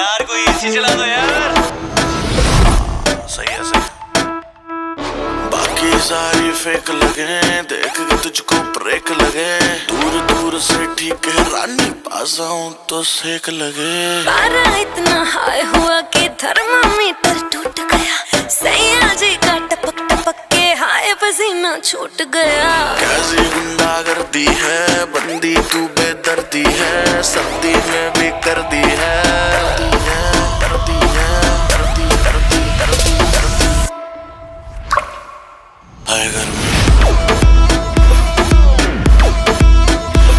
यार कोई एसी चला दो यार। सही है सही। बाकी सारी फेक लगे, देख के तुझको ब्रेक लगे। दूर दूर से ठीक है रानी, पास आऊं तो सेक लगे। पारा इतना हाई हुआ कि थर्मामीटर टूट गया। सैया जी का टपक टपक के हाय पसीना छूट गया। कैसी गुंडागर्दी है, बंदी तू बेदर्दी है। सर्दी में भी कर दी है, हाय गर्मी,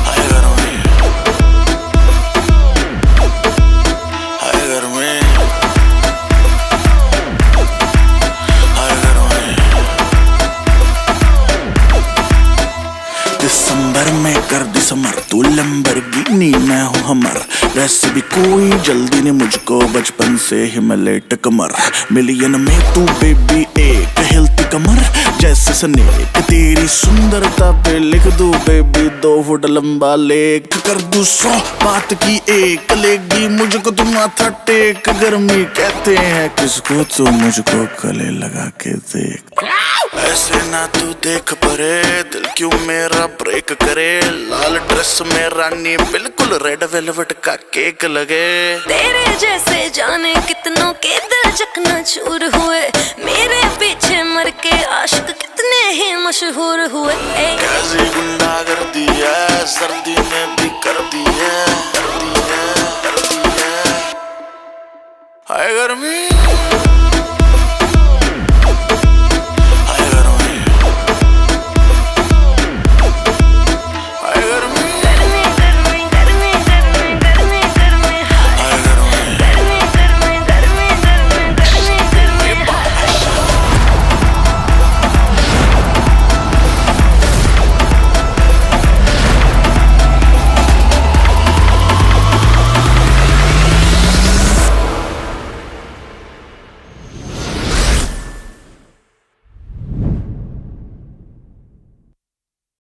हाय गर्मी, हाय गर्मी, हाय गर्मी। दिसंबर में कर दिसंबर, तू लैम्बोर्गिनी मैं हूँ हमर। वैसे भी कोई जल्दी नहीं मुझको, बचपन से ही मैं लेट कमर। मिलियन में तू बेबी एक हेल्थी कमर जैसे स्नेक। तेरी सुंदरता पे लिख दूं बेबी 2 फुट लंबा लेख। कर दूं 100 बात की एक, लेगी मुझको तुम माथा टेक। गर्मी कहते हैं किसको, तो मुझको गले लगा के देख। ऐसे ना तू देख परे, दिल क्यों मेरा ब्रेक करे। लाल ड्रेस में रानी बिल्कुल रेड वेलवेट का केक लगे। तेरे जैसे जाने कितनों के दिल चकनाचूर हुए। मेरे पीछे मर के आशिक कितने ही मशहूर हुए। कैसी गुंडागर्दी है, सर्दी में भी कर दी है, कर दी है, कर दी है। हाय गर्मी।